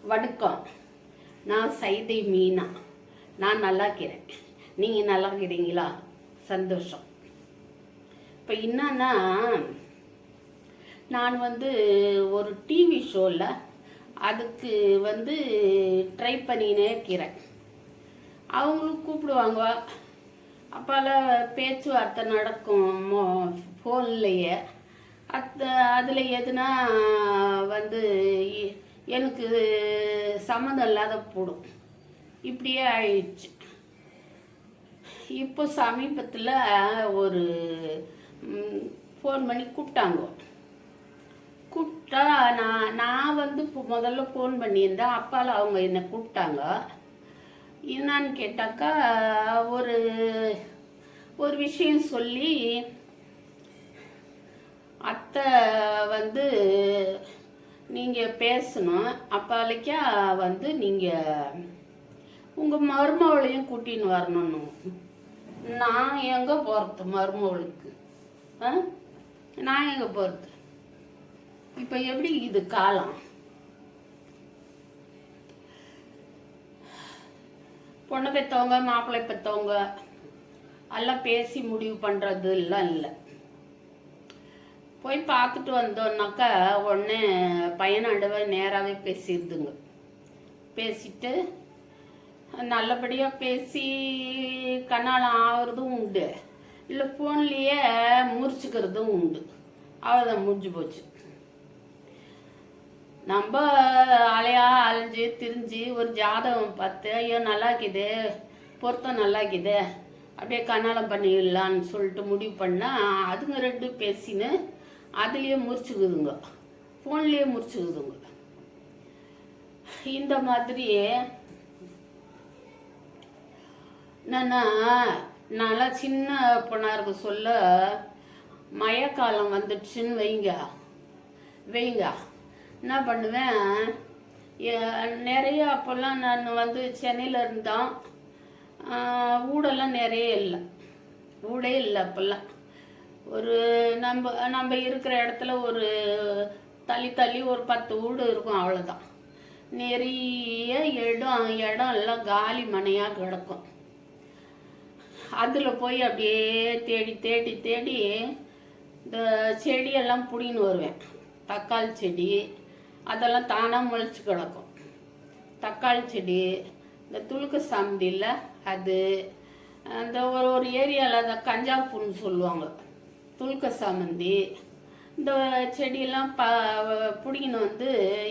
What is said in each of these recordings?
வணக்கம். நான் சைதை மீனா. நான் நல்லா இருக்கிறேன். நீங்கள் நல்லா இருக்கிறீங்களா? சந்தோஷம். இப்போ என்னன்னா, நான் ஒரு டிவி ஷோவில் அதுக்கு ட்ரை பண்ணினே இருக்கிறேன். அவங்களும் கூப்பிடுவாங்க. அப்போல்லாம் பேச்சுவார்த்தை நடக்கும் ஃபோன்லேயே. அதில் எதுனா எனக்கு சம்மந்தம் இல்லாத போடும். இப்படியே ஆயிடுச்சு. இப்போ சமீபத்தில் ஒரு ஃபோன் பண்ணி கூப்பிட்டாங்க. கூப்பிட்டா நான் முதல்ல ஃபோன் பண்ணியிருந்தேன். அப்பால் அவங்க என்னை கூப்பிட்டாங்க. என்னான்னு கேட்டாக்கா, ஒரு விஷயம் சொல்லி, அத்தை நீங்கள் பேசணும். அப்பாலைக்கா நீங்கள் உங்கள் மருமவளையும் கூட்டின்னு வரணும்னு. நான் எங்கே போகிறது மருமவளுக்கு? நான் எங்கே போகிறது? இப்போ எப்படி இது காலம்? பொண்ணை பெற்றவங்க மாப்பிள்ளை பெற்றவங்க எல்லாம் பேசி முடிவு பண்ணுறது எல்லாம் இல்லை. போய் பார்த்துட்டு வந்தோன்னாக்கா உடனே பையனாண்டவை நேராகவே பேசிடுதுங்க. பேசிட்டு நல்லபடியாக பேசி கண்ணாலம் ஆகிறதும் உண்டு, இல்லை ஃபோன்லேயே முறிச்சுக்கிறதும் உண்டு. அவ்வளோதான், முடிஞ்சு போச்சு. நம்ம அலைஞ்சு திரிஞ்சு ஒரு ஜாதகம் பார்த்து, ஐயோ நல்லா இருக்குது, பொருத்தம் நல்லா இருக்குது, அப்படியே கண்ணாலம் பண்ணிடலான்னு சொல்லிட்டு முடிவு பண்ணால் அதுங்க ரெண்டு பேசின்னு அதுலேயே முறிச்சுக்குதுங்க, ஃபோன்லேயே முறிச்சுக்குதுங்க. இந்த மாதிரி நல்லா சின்ன பொண்ணாக இருக்க சொல்ல, மழைக்காலம் வந்துடுச்சுன்னு வைங்க என்ன பண்ணுவேன், நிறைய அப்போல்லாம் நான் சென்னையில் இருந்தோம். ஊடெல்லாம் நிறைய இல்லை, ஊடே இல்லை அப்போல்லாம். ஒரு நம்ம இருக்கிற இடத்துல ஒரு தள்ளி ஒரு 10 வீடு இருக்கும், அவ்வளோதான். நிறைய இடம் எல்லாம் காலி மனையாக கிடக்கும். அதில் போய் அப்படியே தேடி இந்த செடியெல்லாம் பிடின்னு வருவேன். தக்காளி செடி அதெல்லாம் தானாக முளைச்சி கிடக்கும். தக்காளி செடி, இந்த துளுக்க சாமந்தியில் அது, அந்த ஒரு ஏரியாவில் அந்த கஞ்சாப்பூன்னு சொல்லுவாங்க, துளுக்க சாமந்தி, இந்த செடியெல்லாம் பிடிங்கின்னு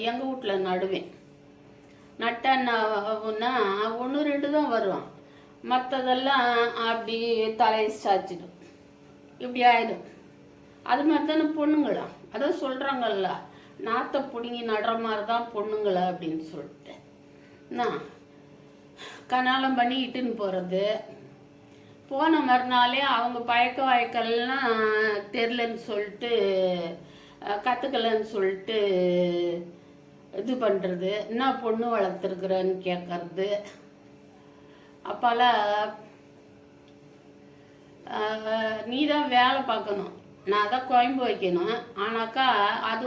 எங்கள் வீட்டில் நடுவேன். நட்டன்னா 1 2 தான் வரும், மற்றதெல்லாம் அப்படி தலையை சாய்ச்சிடும், இப்படி ஆயிடும். அது மாதிரி தானே பொண்ணுங்களா, அதான் சொல்கிறாங்கல்ல, நாற்றை பிடுங்கி நடுற மாதிரி தான் பொண்ணுங்களா அப்படின்னு சொல்லிட்டு. கனாலம் பண்ணி இட்டுன்னு போகிறது. போன மறுநாளே அவங்க பழக்க வழக்கெல்லாம் தெரிலன்னு சொல்லிட்டு, கற்றுக்கலன்னு சொல்லிட்டு இது பண்ணுறது. என்ன பொண்ணு வளர்த்துருக்குறேன்னு கேட்கறது. அப்போல்லாம் நீ தான் வேலை பார்க்கணும், நான் தான் குழம்பு வைக்கணும். ஆனாக்கா அது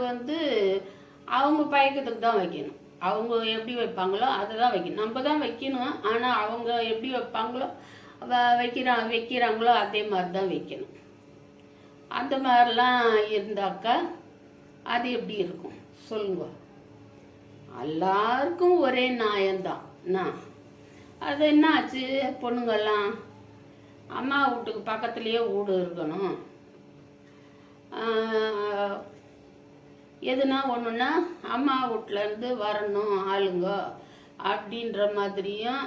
அவங்க பழக்கத்துக்கு தான் வைக்கணும். அவங்க எப்படி வைப்பாங்களோ அதை தான் வைக்கணும், நம்ம தான் வைக்கணும். ஆனால் அவங்க எப்படி வைப்பாங்களோ வைக்கிறாங்களோ அதே மாதிரி தான் வைக்கணும். அந்த மாதிரிலாம் இருந்தாக்கா அது எப்படி இருக்கும் சொல்லுங்க? எல்லாருக்கும் ஒரே நியாயம்தான். அது என்ன ஆச்சு, பொண்ணுங்கள்லாம் அம்மா வீட்டுக்கு பக்கத்துலேயே வீடு இருக்கணும், எதுனா ஒன்றுன்னா அம்மா வீட்டிலேருந்து வரணும் ஆளுங்க அப்படின்ற மாதிரியும்,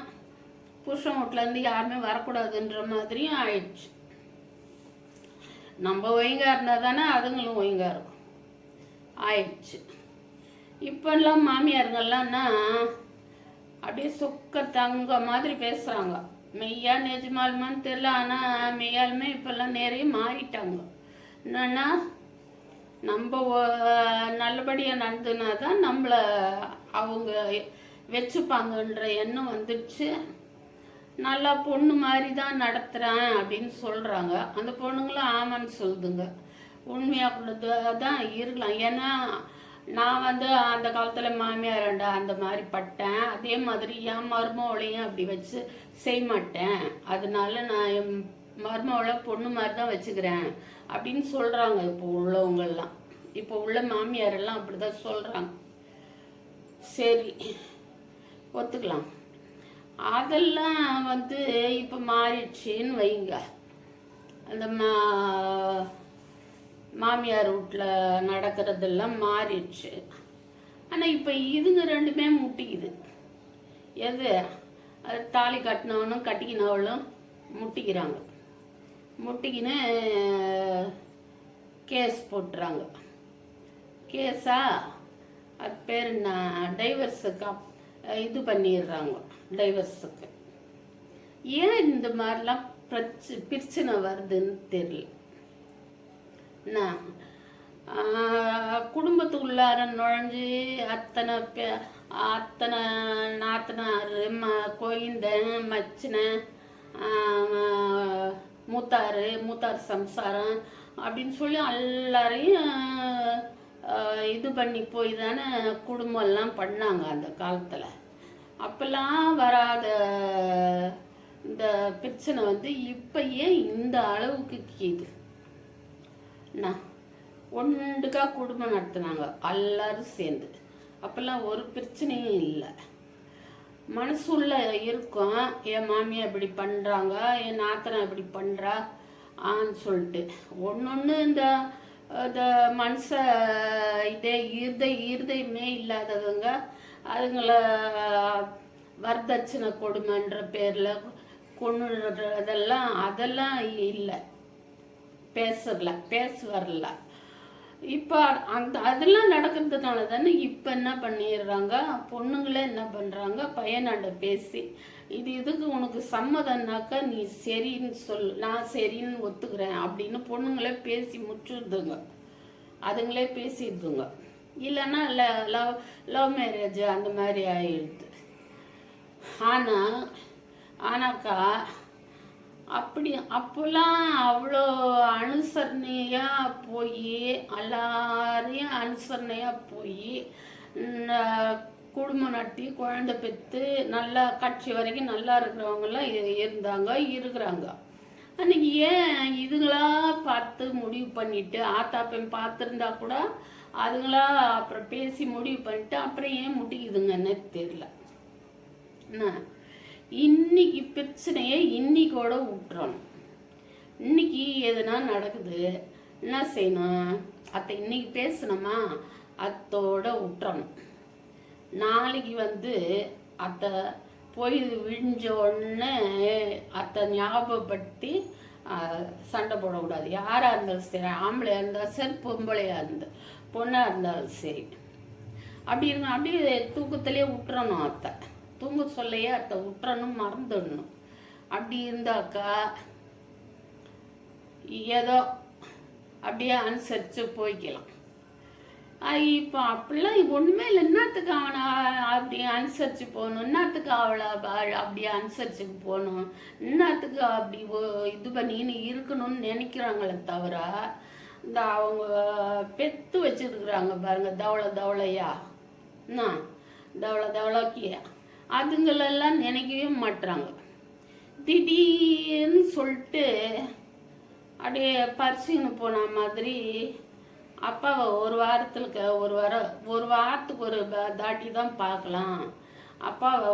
புருஷன் வீட்டிலேருந்து யாருமே வரக்கூடாதுன்ற மாதிரியும் ஆயிடுச்சு. நம்ம ஒழுங்காக இருந்தால் தானே அதுங்களும் ஒழுங்காக இருக்கும் ஆயிடுச்சு. இப்போல்லாம் மாமியாருங்கள்லாம்னா அப்படியே சொக்க தங்க மாதிரி பேசுகிறாங்க. மெய்யா நிஜமாலுமான்னு தெரியல, ஆனால் மெய்யாலுமே இப்போல்லாம் நிறைய மாறிட்டாங்க. என்னன்னா, நம்ம நல்லபடியாக நடந்துனா தான் நம்மளை அவங்க வச்சுப்பாங்கன்ற எண்ணம் வந்துடுச்சு. நல்லா பொண்ணு மாதிரி தான் நடத்துகிறேன் அப்படின்னு சொல்கிறாங்க. அந்த பொண்ணுங்களும் ஆமான்னு சொல்லுதுங்க. உண்மையாக தான் இருக்கலாம். ஏன்னா நான் வந்து அந்த காலத்தில் மாமியாரண்டா அந்த மாதிரி பட்டேன். அதே மாதிரி என் மருமவளையும் அப்படி வச்சு செய்ய மாட்டேன். அதனால நான் என் மருமவளை பொண்ணு மாதிரி தான் வச்சுக்கிறேன் அப்படின்னு சொல்கிறாங்க இப்போ உள்ளவங்கெல்லாம். இப்போ உள்ள மாமியாரெல்லாம் அப்படி தான் சொல்கிறாங்க. சரி, ஒத்துக்கலாம். அதெல்லாம் வந்து இப்போ மாறிடுச்சின்னு வைங்க. அந்த மாமியார் வீட்டில் நடக்கிறதெல்லாம் மாறிடுச்சு. ஆனால் இப்போ இதுங்க ரெண்டுமே முட்டிக்குது. எது அது தாலி கட்டினவனும் கட்டிக்கினவளும் முட்டிக்கிறாங்க. முட்டிக்கின்னு கேஸ் போட்டுறாங்க. கேஸா அது பேர் என்ன, டைவர்ஸுக்கு இது பண்ணிடுறாங்க. டைவர்ஸுக்கு ஏன் இந்த மாதிரிலாம் பிரச்சனை வருதுன்னு தெரியல. என்ன குடும்பத்துக்குள்ளார நுழைஞ்சு அத்தனை நாத்தனார் கொய்ந்தன் மச்சினன் மூத்தார் சம்சாரம் அப்படின்னு சொல்லி எல்லாரையும் இது பண்ணி போய் தானே குடும்பம்லாம் பண்ணாங்க அந்த காலத்தில். அப்பெல்லாம் வராத இந்த பிரச்சனை வந்து இப்போ ஏன் இந்த அளவுக்கு கீது? என்ன ஒன்றுக்கா குடும்பம் நடத்துனாங்க எல்லாரும் சேர்ந்து. அப்பெல்லாம் ஒரு பிரச்சனையும் இல்லை. மனசுள்ள இருக்கும், என் மாமியா இப்படி பண்ணுறாங்க, என் நாத்தனா இப்படி பண்ணுறா ஆன்னு சொல்லிட்டு ஒன்று இந்த மனுஷ இருதயமே இல்லாதவங்க அதுங்கள வரதட்சணை கொடுமைன்ற பேரில் அதெல்லாம் இல்லை, பேச வரல. இப்போ அதெல்லாம் நடக்கிறதுனால தானே இப்போ என்ன பண்ணிடுறாங்க, பொண்ணுங்களே என்ன பண்ணுறாங்க, பையனாண்ட பேசி இதுக்கு உனக்கு சம்மதம்னாக்கா நீ சரின்னு சொல்லு, நான் சரின்னு ஒத்துக்கிறேன் அப்படின்னு பொண்ணுங்களே பேசி முடிச்சுடுதுங்க. அதுங்களே பேசிடுதுங்க. இல்லைன்னா லவ் மேரேஜ் அந்த மாதிரி ஆயிடுது. ஆனாக்கா அப்போல்லாம் அவ்வளோ அனுசரணையாக போய் எல்லாரையும் அனுசரணையாக போய் குடும்பம் நடத்தி குழந்தை பெற்று நல்லா கட்சி வரைக்கும் நல்லா இருக்கிறவங்களாம் இருக்கிறாங்க. அன்னைக்கு ஏன் இதுங்களா பார்த்து முடிவு பண்ணிட்டு ஆத்தாப்பன் பார்த்துருந்தா கூட அதுங்களா அப்புறம் பேசி முடிவு பண்ணிட்டு அப்புறம் ஏன் முட்டிக்குதுங்கன்னு தெரியல. இன்னைக்கு பிரச்சனையை இன்னைக்கோட விட்டுறணும். இன்னைக்கு எதுனா நடக்குது என்ன செய்யணும், அத்தை இன்னைக்கு பேசணுமா அத்தோட விட்டுறணும். நாளைக்கு வந்து அத்தை போய் விழிஞ்ச உடனே அத்தை ஞாபகப்படுத்தி சண்டை போடக்கூடாது. யாராக இருந்தாலும் சரி, ஆம்பளையாக இருந்தாலும் சரி, பொண்ணாக இருந்தாலும் சரி, அப்படி இருங்க. அப்படியே தூக்கத்திலே விட்டுறணும். அத்தை தூங்க சொல்லையே அத்தை விட்டுறணும், மறந்துடணும். அப்படி இருந்தாக்கா ஏதோ அப்படியே அனுசரித்து போய்க்கலாம். இப்போ அப்படிலாம் ஒன்றுமே இல்லை. என்னத்துக்கு அவனை அப்படி அனுசரித்து போகணும், என்னத்துக்கு அவளை அப்படி அனுசரித்து போகணும், என்னத்துக்கு அப்படி இது பண்ணின்னு இருக்கணும்னு நினைக்கிறாங்களே தவிர, இந்த அவங்க பெத்து வச்சுருக்குறாங்க பாருங்க தவளையா என்ன தவளைக்கியா, அதுங்களெல்லாம் நினைக்கவே மாட்டுறாங்க. திடீர்னு சொல்லிட்டு அப்படியே பரிசுன்னு போன மாதிரி அப்பாவை ஒரு வாரத்துக்கு ஒரு தாட்டி தான் பார்க்கலாம், அப்பாவை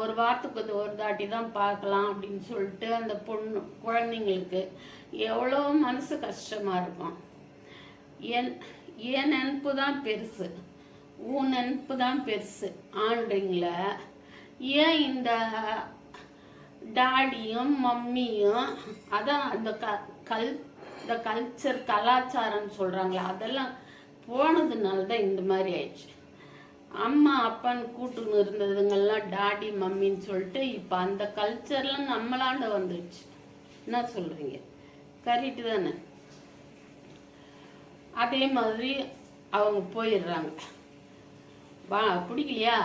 ஒரு வாரத்துக்கு ஒரு தாட்டி தான் பார்க்கலாம் அப்படின்னு சொல்லிட்டு அந்த குழந்தைங்களுக்கு எவ்வளோ மனசு கஷ்டமாக இருக்கும். என் நினப்பு தான் பெருசு, உன் நினப்பு தான் பெருசு ஆண்றீங்கள. ஏன் இந்த டாடியும் மம்மியும் அதான் அந்த இந்த கல்ச்சர் கலாச்சாரம்னு சொல்கிறாங்களே அதெல்லாம் போனதுனால தான் இந்த மாதிரி ஆயிடுச்சு. அம்மா அப்பான்னு கூட்டுன்னு இருந்ததுங்கெல்லாம் டாடி மம்மின்னு சொல்லிட்டு இப்போ அந்த கல்ச்சர்லாம் நம்மளாண்ட வந்துடுச்சு. என்ன சொல்கிறீங்க? கரெக்டு தானே? அதே மாதிரி அவங்க போயிடுறாங்க. பிடிக்கலையா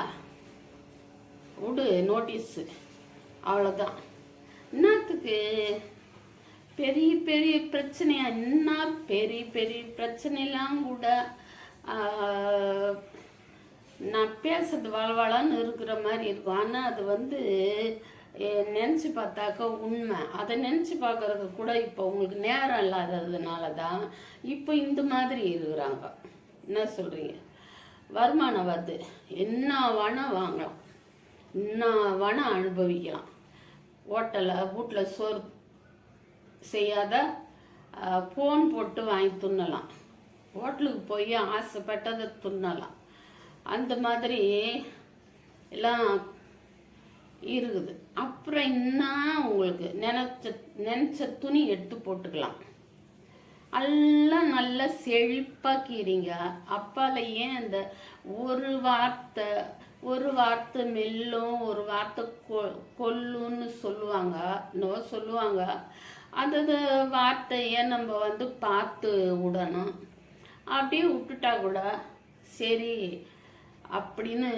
விடு, நோட்டீஸு, அவ்வளோதான். என்னத்துக்கு பெரிய பெரிய பிரச்சனையா? என்ன பெரிய பெரிய பிரச்சனைலாம் கூட நான் பேசுறது வளவளான்னு இருக்கிற மாதிரி இருக்கும். ஆனால் அது வந்து நினச்சி பார்த்தாக்கா உண்மை. அதை நினச்சி பார்க்கறது கூட இப்போ உங்களுக்கு நேரம் இல்லாததுனால தான் இப்போ இந்த மாதிரி இருக்கிறாங்க. என்ன சொல்கிறீங்க? வருமானம் வருது, என்ன வேணால் வாங்கலாம், என்ன வேணால் அனுபவிக்கலாம். ஹோட்டலில் வீட்டில் சோறு செய்யாத ஃபோன் போட்டு வாங்கி துண்ணலாம், ஹோட்டலுக்கு போய் ஆசைப்பட்டதை துண்ணலாம். அந்த மாதிரி எல்லாம் இருக்குது. அப்புறம் இன்னும் உங்களுக்கு நினச்ச துணி எடுத்து போட்டுக்கலாம். எல்லாம் நல்லா செழிப்பாக்கிறீங்க. அப்பால ஏன் அந்த ஒரு வார்த்தை மெல்லும், ஒரு வார்த்தை கொல்லுன்னு சொல்லுவாங்க. அந்த வார்த்தையை நம்ம வந்து பார்த்து விடணும். அப்படியே விட்டுட்டா கூட சரி அப்படின்னு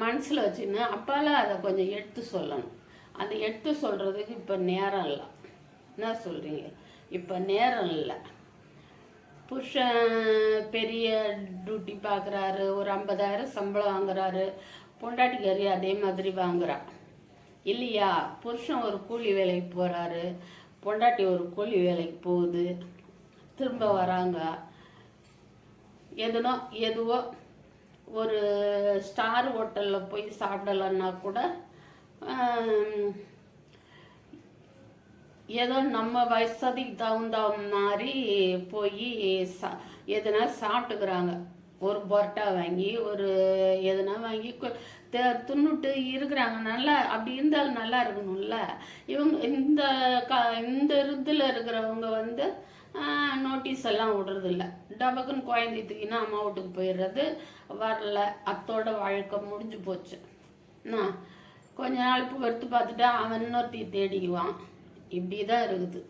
மனசில் வச்சுன்னு அப்பால அதை கொஞ்சம் எடுத்து சொல்லணும். அதை எடுத்து சொல்கிறதுக்கு இப்போ நேரம் இல்லை. என்ன சொல்கிறீங்க? இப்போ நேரம் இல்லை. புருஷன் பெரிய டியூட்டி பார்க்குறாரு, ஒரு 50,000 சம்பளம் வாங்குறாரு, பொண்டாட்டிக்காரி அதே மாதிரி வாங்குறா இல்லையா? புருஷன் ஒரு கூலி வேலைக்கு போகிறாரு, பொண்டாட்டி ஒரு கூலி வேலைக்கு போகுது, திரும்ப வராங்க. எதுவோ ஒரு ஸ்டார் ஹோட்டலில் போய் சாப்பிடலன்னா கூட ஏதோ நம்ம வசதிக்கு தகுந்த மாதிரி போய் எதுனா சாப்பிட்டுக்கிறாங்க. ஒரு பரோட்டா வாங்கி ஒரு எதுனா வாங்கி துண்ணுட்டு இருக்கிறாங்க. நல்லா அப்படி இருந்தாலும் நல்லா இருக்கணும்ல. இவங்க இந்த இதில் இருக்கிறவங்க வந்து நோட்டீஸ் எல்லாம் விடுறதில்ல. டபக்குன்னு குழந்தை தூக்கினா அம்மா வீட்டுக்கு போயிடுறது, வரல, அத்தோட வாழ்க்கை முடிஞ்சு போச்சு. கொஞ்ச நாள் பொறுத்து பார்த்துட்டு அவன் இன்னொருத்தி தேடிக்குவான். இப்படி தான் இருக்குது.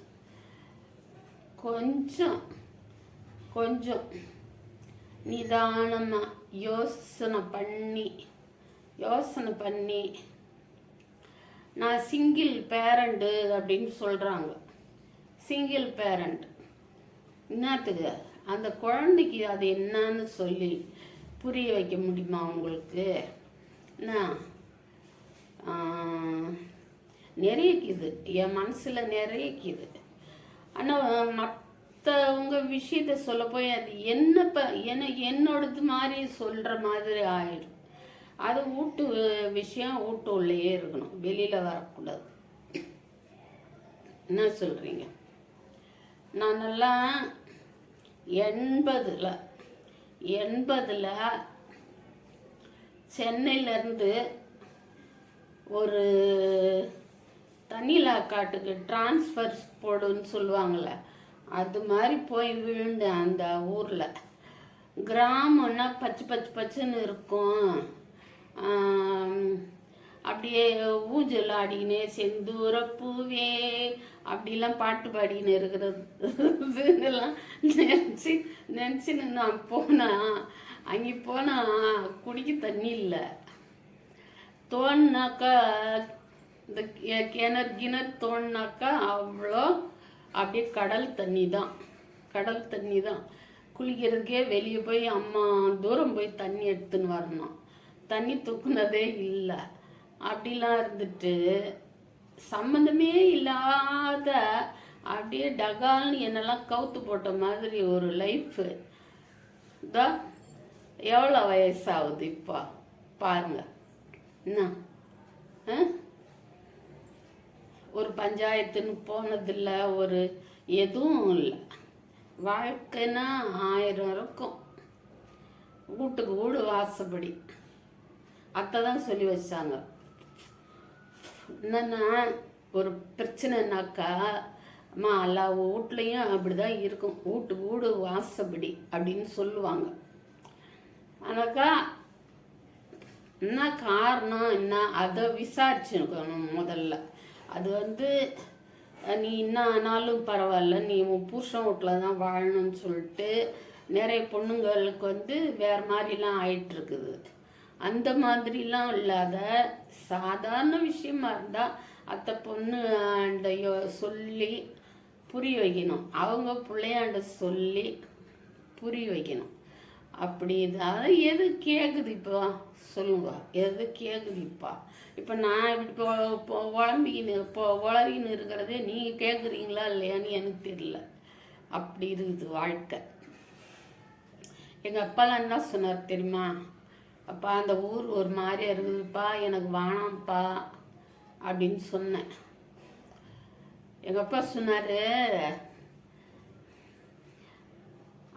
கொஞ்சம் நிதானமாக யோசனை பண்ணி நான் சிங்கிள் பேரண்ட்டு அப்படின்னு சொல்கிறாங்க. சிங்கிள் பேரண்ட் என்னத்துக்கு? அந்த குழந்தைக்கு அது என்னன்னு சொல்லி புரிய வைக்க முடியுமா உங்களுக்கு? என்ன நிறையக்குது, என் மனசில் நிறையக்குது. ஆனால் மற்றவங்க விஷயத்த சொல்ல போய் அது என்னோடது மாதிரி சொல்கிற மாதிரி ஆயிடும். அது வீட்டு விஷயம் வீட்டு உள்ளேயே இருக்கணும், வெளியில் வரக்கூடாது. என்ன சொல்கிறீங்க? நான் நல்லா 80ல் சென்னையிலேருந்து ஒரு தண்ணிலாக்காட்டுக்கு டிரான்ஸ்ஃபர் போடுன்னு சொல்லுவாங்கள்ல, அது மாதிரி போய் விழுந்தேன். அந்த ஊரில் கிராமம்னா பச்சுன்னு இருக்கும். அப்படியே ஊஞ்சல் ஆடிக்கினே செந்தூர பூவே அப்படிலாம் பாட்டு பாடிக்கின்னு இருக்கிறதுலாம் நினச்சின்னு நான் அங்கே போனால் குடிக்க தண்ணி இல்லை. தோணுனாக்கா இந்த கிணறு தோணுனாக்கா அவ்வளோ அப்படியே கடல் தண்ணி தான். குளிக்கிறதுக்கே வெளியே போய் அம்மா தூரம் போய் தண்ணி எடுத்துன்னு வரணும். தண்ணி தூக்குனதே இல்லை. அப்படிலாம் இருந்துட்டு சம்மந்தமே இல்லாத அப்படியே டகால்னு என்னெல்லாம் கவுத்து போட்ட மாதிரி ஒரு லைஃபு தான். எவ்வளோ வயசாகுது இப்போ பாருங்க. என்ன ஒரு பஞ்சாயத்துன்னு போனதில்லை, ஒரு எதுவும் இல்லை. வாழ்க்கைன்னா 1000 இருக்கும். வீட்டுக்கு வீடு வாசப்படி அத்தை தான் சொல்லி வச்சாங்க. என்னன்னா ஒரு பிரச்சனைனாக்கா அம்மா எல்லா வீட்லேயும் அப்படி தான் இருக்கும், வீட்டுக்கு வீடு வாசப்படி அப்படின்னு சொல்லுவாங்க. ஆனாக்கா என்ன காரணம் என்ன அதை விசாரிச்சுக்கணும் முதல்ல. அது வந்து நீ என்ன ஆனாலும் பரவாயில்ல, நீ உன் புருஷன் வீட்டில் தான் வாழணும்னு சொல்லிட்டு நிறைய பொண்ணுங்களுக்கு வந்து வேறு மாதிரிலாம் ஆயிட்டுருக்குது. அந்த மாதிரிலாம் இல்லாத சாதாரண விஷயமா இருந்தால் அத்தை பொண்ணு சொல்லி புரிய வைக்கணும். அவங்க பிள்ளையாண்ட சொல்லி புரிய வைக்கணும். அப்படி இது அதை எது கேட்குது இப்போ சொல்லுங்க, எது கேட்குது இப்போ நான் இப்படி உளறின்னு இருக்கிறதே நீங்கள் கேட்குறீங்களா இல்லையான்னு எனக்கு தெரியல. அப்படி இருக்குது வாழ்க்கை. எங்கள் அப்பாலாம் என்ன சொன்னார் தெரியுமா? அப்பா அந்த ஊர் ஒரு மாதிரியா இருக்குதுப்பா, எனக்கு வேணாம்ப்பா அப்படின்னு சொன்னேன். எங்கள் அப்பா சொன்னார்,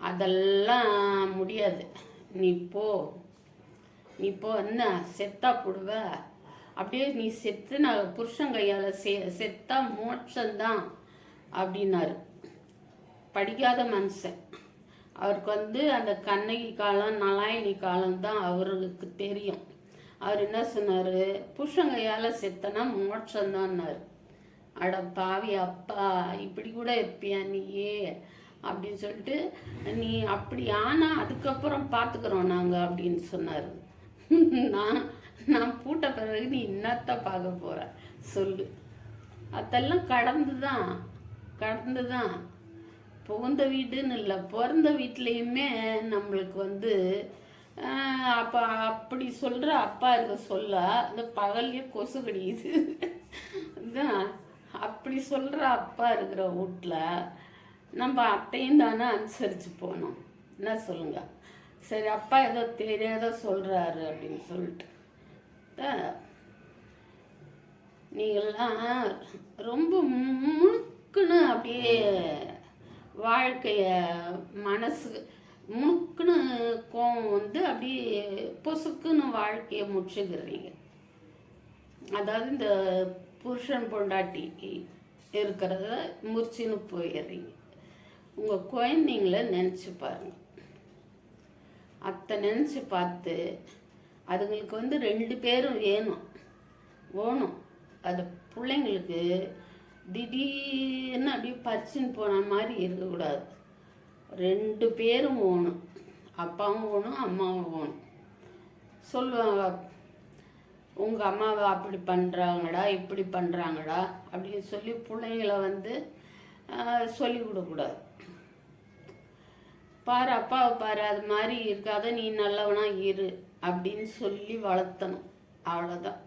அதெல்லாம் முடியாது, நீ போ என்ன செத்தா போடுவ, அப்படியே நீ செத்து நான் புருஷன் கையால் செத்தா மோட்சம்தான் அப்படின்னாரு. படிக்காத மனுஷன். அவருக்கு அந்த கண்ணகி காலம் நலாயினி காலம் தான் அவருக்கு தெரியும். அவர் என்ன சொன்னார், புருஷன் கையால் செத்தனா மோட்சம்தான்னாரு. அட பாவி அப்பா, இப்படி கூட இருப்பியா நீயே அப்படின்னு சொல்லிட்டு, நீ அப்படி ஆனால் அதுக்கப்புறம் பார்த்துக்குறோம் நாங்கள் அப்படின்னு சொன்னார். நான் பூட்ட பிறகு நீ என்னத்த பார்க்க போகிற சொல்லு. அதெல்லாம் கடந்து தான் புகுந்த வீடுன்னு இல்லை, பிறந்த வீட்லேயுமே நம்மளுக்கு அப்போ அப்படி சொல்கிற அப்பா இருக்க சொல்ல அந்த பகல்லையே கொசு கடிக்குது. இதுதான் அப்படி சொல்கிற அப்பா இருக்கிற வீட்டில் நம்ம அத்தையும் தானே அனுசரித்து போகணும். என்ன சொல்லுங்க? சரி, அப்பா ஏதோ தெரியாத சொல்கிறாரு அப்படின்னு சொல்லிட்டு நீங்கள்லாம் ரொம்ப முழுக்குன்னு அப்படியே வாழ்க்கைய மனசு முழுக்குன்னு கோவம் அப்படியே பொசுக்குன்னு வாழ்க்கையை முடிச்சுக்கிறீங்க. அதாவது இந்த புருஷன் பொண்டாட்டி இருக்கிறத முறிச்சின்னு போயிடுறீங்க. உங்கள் குழந்தைங்கள நினச்சி பாருங்க. அத்தை நினச்சி பார்த்து அதுங்களுக்கு 2 பேரும் வேணும். அது பிள்ளைங்களுக்கு திடீர்னு அப்படியே பறிச்சுன்னு போன மாதிரி இருக்கக்கூடாது. 2 பேரும் வேணும். அப்பாவும் வேணும், அம்மாவும் வேணும். சொல்லுவாங்க, உங்கள் அம்மாவை அப்படி பண்ணுறாங்கடா, இப்படி பண்ணுறாங்கடா அப்படின்னு சொல்லி பிள்ளைங்களை சொல்லி கொடுக்கக்கூடாது. பாரு அப்பாவை பாரு, அது மாதிரி இருக்காத, நீ நல்லவனா இரு அப்படின்னு சொல்லி வளர்த்தணும். அவ்வளோதான்.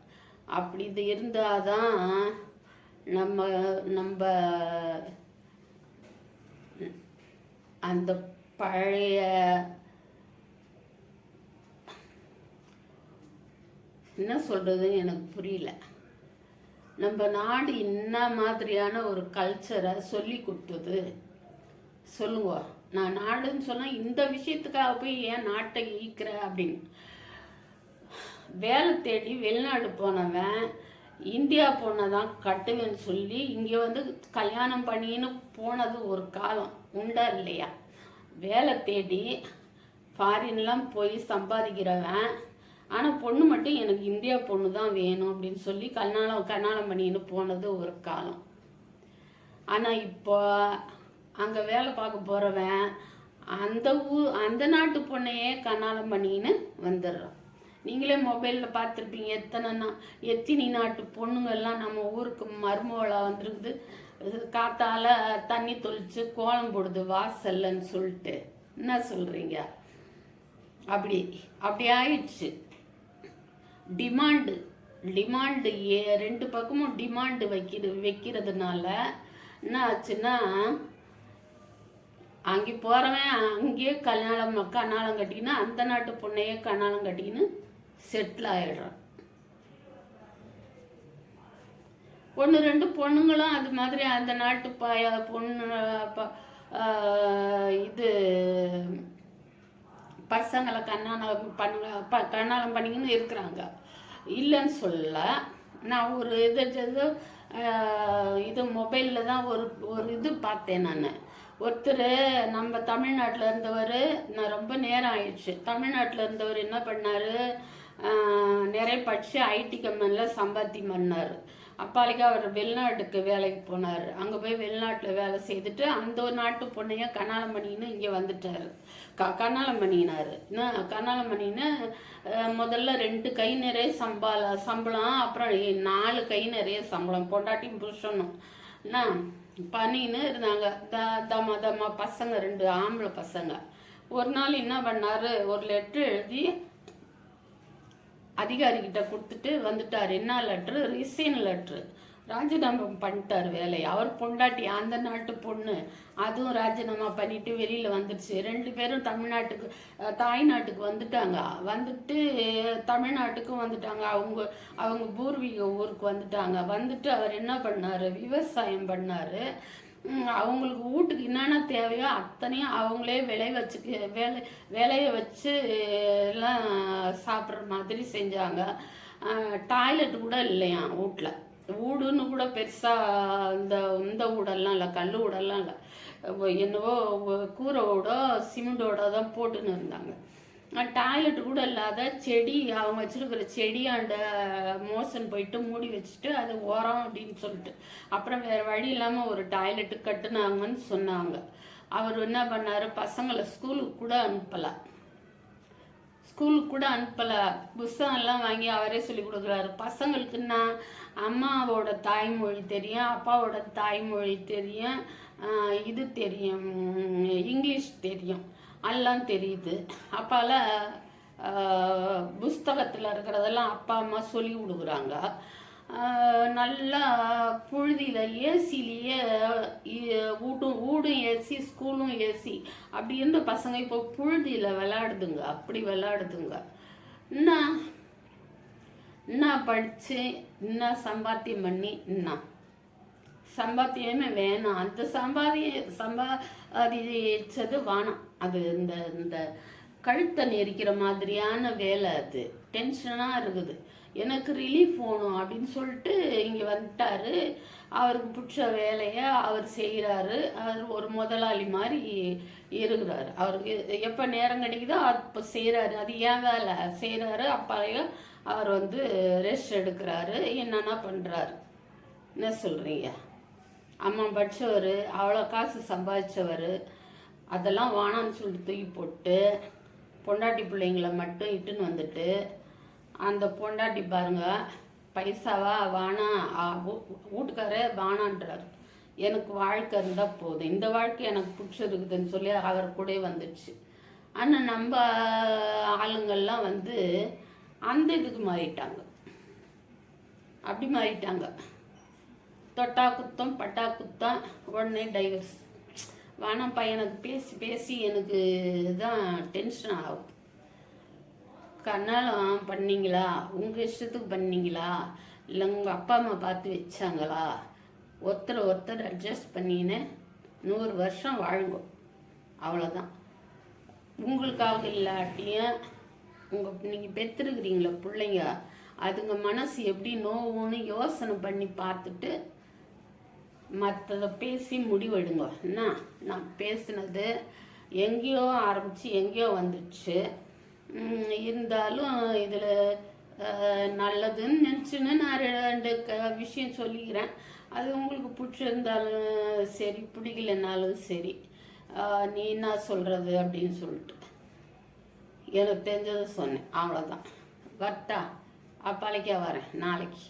அப்படி இது இருந்தாதான் நம்ம அந்த பழைய என்ன சொல்கிறதுன்னு எனக்கு புரியல. நம்ம நாடு என்ன மாதிரியான ஒரு கல்ச்சரை சொல்லி கொடுத்தது சொல்லுங்க. நான் நாடுன்னு சொன்னால் இந்த விஷயத்துக்காக போய் ஏன் நாட்டை ஈக்கிற அப்படின்னு. வேலை தேடி வெளிநாடு போனவன் இந்தியா பொண்ணதான் கட்டுவேன்னு சொல்லி இங்கே கல்யாணம் பண்ணின்னு போனது ஒரு காலம் உண்டா இல்லையா? வேலை தேடி ஃபாரின்லாம் போய் சம்பாதிக்கிறவன், ஆனால் பொண்ணு மட்டும் எனக்கு இந்தியா பொண்ணு தான் வேணும் அப்படின்னு சொல்லி கல்யாணம் பண்ணின்னு போனது ஒரு காலம். ஆனால் இப்போ அங்கே வேலை பார்க்க போகிறவன் அந்த நாட்டு பொண்ணையே கல்யாணம் பண்ணின்னு வந்துடுறான். நீங்களே மொபைலில் பார்த்துருப்பீங்க, எத்தனை நாட்டு பொண்ணுங்கள்லாம் நம்ம ஊருக்கு மருமவளாக வந்துருக்குது. காத்தால தண்ணி தொளிச்சு கோலம் போடுது வாசல்லன்னு சொல்லிட்டு. என்ன சொல்கிறீங்க? அப்படி ஆயிடுச்சு. டிமாண்டு 2 பக்கமும் டிமாண்டு வைக்கிறதுனால என்ன ஆச்சுன்னா, அங்கே போகிறவன் அங்கேயே கல்யாணம் கட்டிக்கின்னு அந்த நாட்டு பொண்ணையே கல்யாணம் கட்டிக்கின்னு செட்டில் ஆகிடுறான். 1-2 பொண்ணுங்களும் அது மாதிரி அந்த நாட்டு பொண்ணு இது பசங்களை கல்யாணம் பண்ணிக்கின்னு இருக்கிறாங்க. இல்லைன்னு சொல்ல. நான் ஒரு இது மொபைலில் தான் ஒரு இது பார்த்தேன். நான் ஒருத்தர் நம்ம தமிழ்நாட்டில் இருந்தவர், நான் ரொம்ப நேரம் ஆயிடுச்சு, தமிழ்நாட்டில் இருந்தவர் என்ன பண்ணார், நிறைய படித்து ஐடி கம்பெனியில் சம்பாத்தியம் பண்ணார். அப்பாலைக்கு அவர் வெளிநாட்டுக்கு வேலைக்கு போனார். அங்கே போய் வெளிநாட்டில் வேலை செய்துட்டு அந்த ஒரு நாட்டு பொண்ணைய கல்யாணம் பண்ணின்னு இங்கே வந்துட்டார். கல்யாணம் பண்ணினார். கல்யாணம் பண்ணின்னு முதல்ல 2 கை நிறைய சம்பளம், அப்புறம் 4 கை நிறைய சம்பளம், பொண்டாட்டியும் புருஷனும் என்ன பண்ணின்னு இருந்தாங்க. தம்மா பசங்க 2 ஆம்பளை பசங்க. ஒரு நாள் என்ன பண்ணாரு, ஒரு லெட்ரு எழுதி அதிகாரிகிட்ட கொடுத்துட்டு வந்துட்டார். என்ன லெட்ரு? Resign letter. ராஜினாமா பண்ணிட்டார் வேலையை. அவர் பொண்டாட்டி அந்த நாட்டு பொண்ணு, அதுவும் ராஜினாமா பண்ணிட்டு வெளியில வந்துடுச்சு. 2 பேரும் தமிழ்நாட்டுக்கு தாய்நாட்டுக்கு வந்துட்டாங்க. வந்துட்டு தமிழ்நாட்டுக்கும் வந்துட்டாங்க. அவங்க பூர்வீக ஊருக்கு வந்துட்டாங்க. வந்துட்டு அவர் என்ன பண்ணாரு, விவசாயம் பண்ணாரு. அவங்களுக்கு வீட்டுக்கு என்னென்ன தேவையோ அத்தனையும் அவங்களே விளைய வச்சு எல்லாம் சாப்பிட்ற மாதிரி செஞ்சாங்க. டாய்லெட் கூட இல்லையா வீட்டில். வீடுன்னு கூட பெருசாக இந்த வீடெல்லாம் இல்லை, கல் வீடெல்லாம் இல்லை. என்னவோ கூரை வீடோ சிமெண்டோட தான் போட்டுன்னு இருந்தாங்க. டாய்லெட் கூட இல்லாத செடி, அவங்க வச்சுருக்கிற செடியாண்ட மோசன் போயிட்டு மூடி வச்சுட்டு அது உரம் அப்படின்னு சொல்லிட்டு அப்புறம் வேறு வழி இல்லாமல் ஒரு டாய்லெட்டு கட்டுனாங்கன்னு சொன்னாங்க. அவர் என்ன பண்ணார், பசங்களை ஸ்கூலுக்கு கூட அனுப்பலை. புஸ்தகம்லாம் வாங்கி அவரே சொல்லி கொடுக்குறாரு. பசங்களுக்குன்னா அம்மாவோட தாய்மொழி தெரியும், அப்பாவோட தாய்மொழி தெரியும், இது தெரியும், இங்கிலீஷ் தெரியும், எல்லாம் தெரியுது. அப்பால புஸ்தகத்தில் இருக்கிறதெல்லாம் அப்பா அம்மா சொல்லி கொடுக்குறாங்க. நல்லா புழுதியில் ஏசிலேயே வீடும் ஏசி ஸ்கூலும் ஏசி அப்படி இருந்த பசங்க இப்போ புழுதியில் விளையாடுதுங்க. அப்படி விளையாடுதுங்க. என்ன படித்து என்ன சம்பாத்தியம் பண்ணி என்ன சம்பாத்தியமே வேணாம். அந்த சம்பாதிச்சது வேணாம். அது இந்த கழுத்தை நெரிக்கிற மாதிரியான வேலை. அது டென்ஷனாக இருக்குது. எனக்கு ரிலீஃப் வேணும் அப்படின்னு சொல்லிட்டு இங்கே வந்துட்டாரு. அவருக்கு பிடிச்ச வேலையை அவர் செய்கிறாரு. அவர் ஒரு முதலாளி மாதிரி இருக்கிறாரு. அவருக்கு எப்போ நேரம் கிடைக்குதோ அப்போ செய்கிறாரு. அது ஏன் வேலை செய்கிறாரு. அப்பாலையும் அவர் ரெஸ்ட் எடுக்கிறாரு. என்னென்ன பண்ணுறாரு. என்ன சொல்கிறீங்க? அம்மா படித்தவர், அவ்வளோ காசு சம்பாதிச்சவர், அதெல்லாம் வானான்னு சொல்லிட்டு தூக்கி போட்டு பொண்டாட்டி பிள்ளைங்களை மட்டும் இட்டுன்னு வந்துட்டு அந்த பொண்டாட்டி பாருங்க பைசாவா வானா வீட்டுக்காரே வானான்றார். எனக்கு வாழ்க்கை இருந்தால் போதும், இந்த வாழ்க்கை எனக்கு பிடிச்சிருக்குதுன்னு சொல்லி அவர் கூட வந்துடுச்சு. ஆனால் நம்ம ஆளுங்கள்லாம் அந்த இதுக்கு மாறிட்டாங்க. அப்படி மாறிட்டாங்க. தொட்டா குத்தம் பட்டா குத்தம் உடனே டைவர்ஸ். வேணாம் பையனுக்கு பேசி பேசி எனக்கு தான் டென்ஷன் ஆகுது. கண்ணாலம் பண்ணீங்களா, உங்கள் இஷ்டத்துக்கு பண்ணீங்களா, இல்லை உங்கள் அப்பா அம்மா பார்த்து வச்சாங்களா? ஒருத்தர் அட்ஜஸ்ட் பண்ணின்னு 100 வருஷம் வாழுங்க. அவ்வளோதான். உங்களுக்காக இல்லாட்டியும் நீங்கள் பெற்றுருக்குறீங்களா பிள்ளைங்க, அதுங்க மனசு எப்படி நோவுன்னு யோசனை பண்ணி பார்த்துட்டு மற்றதை பேசி முடிவெடுங்க. என்ன, நான் பேசினது எங்கேயோ ஆரம்பித்து எங்கேயோ வந்துடுச்சு. இருந்தாலும் இதில் நல்லதுன்னு நினச்சின்னு நான் 2 விஷயம் சொல்லிக்கிறேன். அது உங்களுக்கு பிடிச்சிருந்தாலும் சரி, பிடிக்கலனாலும் சரி, நீ என்ன சொல்கிறது அப்படின்னு சொல்லிட்டு எனக்கு தெரிஞ்சதை சொன்னேன். அவ்வளோதான். வரட்டா? அப்பாலைக்கே வரேன் நாளைக்கு.